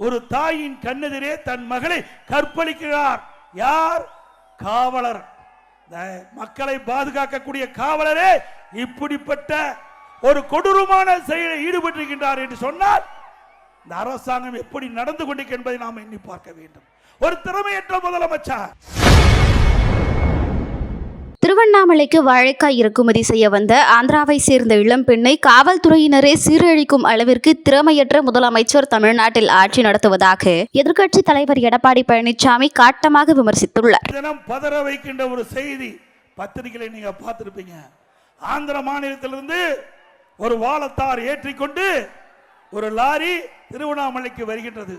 ஒரு தாயின் கண்ணெதிரே தன் மகளை கற்பழிக்கிறார். யார்? காவலர். மக்களை பாதுகாக்கக்கூடிய காவலரே இப்படிப்பட்ட ஒரு கொடூரமான செயலில் ஈடுபட்டிருக்கின்றார் என்று சொன்னால் இந்த அரசாங்கம் எப்படி நடந்து கொண்டிருக்கிறது என்பதை நாம் எண்ணி பார்க்க வேண்டும். ஒரு திறமையற்ற முதலமைச்சர். திருவண்ணாமலைக்கு வாழைக்காய் இறக்குமதி செய்ய வந்த ஆந்திராவை சேர்ந்த இளம்பெண்ணை காவல்துறையினரே சீரழிக்கும் அளவிற்கு திறமையற்ற முதலமைச்சர் தமிழ்நாட்டில் ஆட்சி நடத்துவதாக எதிர்க்கட்சி தலைவர் எடப்பாடி பழனிசாமி காட்டமாக விமர்சித்துள்ளார். தினம் பதற வைக்கின்ற ஒரு செய்தி பத்திரிகைகளை நீங்க பார்த்திருப்பீங்க. ஆந்திர மாநிலத்திலிருந்து ஒரு வாழத்தார் ஏற்றிக்கொண்டு ஒரு லாரி திருவண்ணாமலைக்கு வருகின்றது.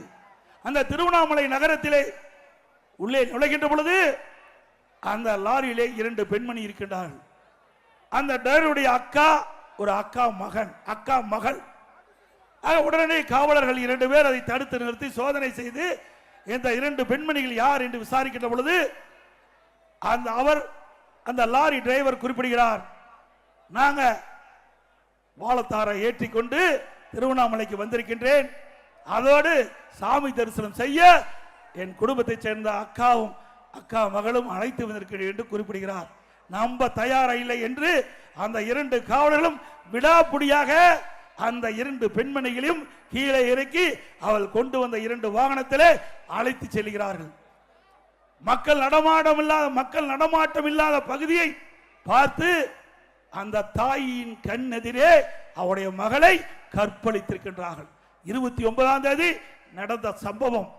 அந்த திருவண்ணாமலை நகரத்திலே உள்ளே நுழைகின்ற பொழுது அந்த லாரியிலே 2 பெண்மணி இருக்கின்றார்கள். அந்த டிரைவருடைய அக்கா, ஒரு அக்கா மகள். உடனே காவலர்கள் 2 பேர் அதை தடுத்து நிறுத்தி சோதனை செய்து இந்த 2 பெண்மணிகள் யார் என்று விசாரிக்கின்ற பொழுது அந்த லாரி டிரைவர் குறிப்பிடுகிறார், நாங்க வாழத்தாரை ஏற்றிக்கொண்டு திருவண்ணாமலைக்கு வந்திருக்கின்றேன், அதோடு சாமி தரிசனம் செய்ய என் குடும்பத்தை சேர்ந்த அக்கா மகளும் அழைத்து வந்திருக்கிறேன் என்று குறிப்பிடுகிறார். நம்ப தயாரா இல்லை என்று அந்த 2 காவலர்களும் விடாப்புடியாக அந்த 2 பெண்மணிகளையும் கீழே இறக்கி அவள் கொண்டு வந்த 2 வாகனத்திலே அழைத்து செல்கிறார்கள். மக்கள் நடமாட்டம் இல்லாத பகுதியை பார்த்து அந்த தாயின் கண்ணெதிரே அவருடைய மகளை கற்பழித்திருக்கின்றார்கள். 29ஆம் தேதி நடந்த சம்பவம்.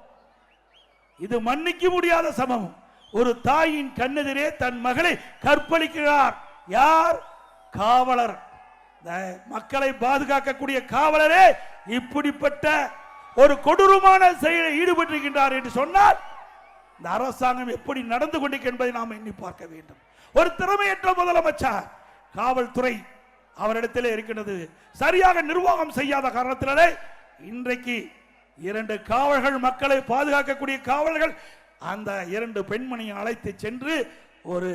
இது மன்னிக்க முடியாத சம்பவம். ஒரு தாயின் கண்ணெதிரே தன் மகளை கற்பழிக்கிறார். யார்? காவலர். மக்களை பாதுகாக்கக்கூடிய காவலரே இப்படிப்பட்ட ஒரு கொடூரமான செயலில் ஈடுபட்டிருக்கின்றார் என்று சொன்னால் இந்த அரசாங்கம் எப்படி நடந்து கொண்டிருக்கிறது என்பதை நாம் எண்ணி பார்க்க வேண்டும். ஒரு திறமையற்ற முதலமைச்சர். காவல்துறை அவரிடத்திலே இருக்கின்றது. சரியாக நிர்வாகம் செய்யாத காரணத்தினாலே இன்றைக்கு 2 காவலர்கள், மக்களை பாதுகாக்கக்கூடிய காவலர்கள் அந்த 2 பெண்மணியை அழைத்து சென்று ஒரு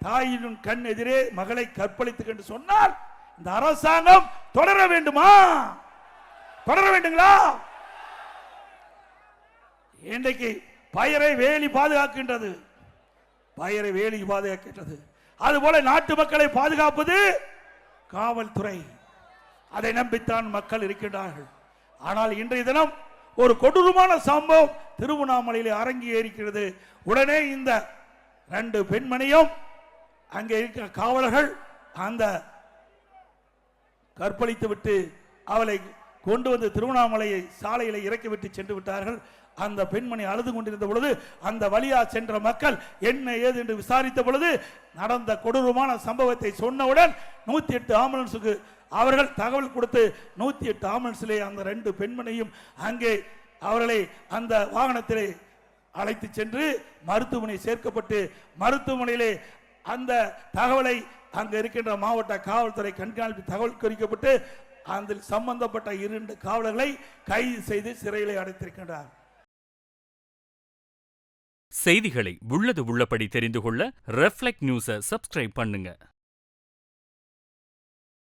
தாயின் கண் எதிரே மகளை கற்பழித்து என்று சொன்னால் இந்த அரசாங்கம் தொடர வேண்டுமா? தொடர வேண்டுங்களா? இன்றைக்கு பயரை வேலி பாதுகாக்கின்றது. அதுபோல நாட்டு மக்களை பாதுகாப்பது காவல்துறை. அதை நம்பித்தான் மக்கள் இருக்கின்றார்கள். ஆனால் இன்றைய தினம் ஒரு கொடூரமான சம்பவம் திருவண்ணாமலையில் அரங்கேறிக்கிறது. உடனே இந்த 2 பெண்மணியும் அங்கே இருக்கிற காவலர்கள் அந்த கற்பழித்து விட்டு அவளை கொண்டு வந்து திருவண்ணாமலையை சாலையில் இறக்கிவிட்டு சென்று விட்டார்கள். அந்த பெண்மணி அழுது கொண்டிருந்த பொழுது அந்த வழியா சென்ற மக்கள் என்ன ஏது என்று விசாரித்த பொழுது நடந்த கொடூரமான சம்பவத்தை சொன்னவுடன் 108 ஆம்புலன்ஸுக்கு அவர்கள் தகவல் கொடுத்து 108 ஆம்புலன்ஸிலே அந்த 2 பெண்மணியும் அங்கே அவர்களை அந்த வாகனத்திலே அழைத்து சென்று மருத்துவமனை சேர்க்கப்பட்டு மருத்துவமனையிலே அந்த தகவலை அங்கே இருக்கின்ற மாவட்ட காவல்துறை கண்காணிப்பு தகவல் குறிக்கப்பட்டு அதில் சம்பந்தப்பட்ட 2 காவலர்களை கைது செய்து சிறையிலே அடைத்திருக்கின்றார். செய்திகளை உள்ளது உள்ளபடி தெரிந்து கொள்ள ரெஃப்ளெக்ட் நியூஸை சப்ஸ்கிரைப் பண்ணுங்க.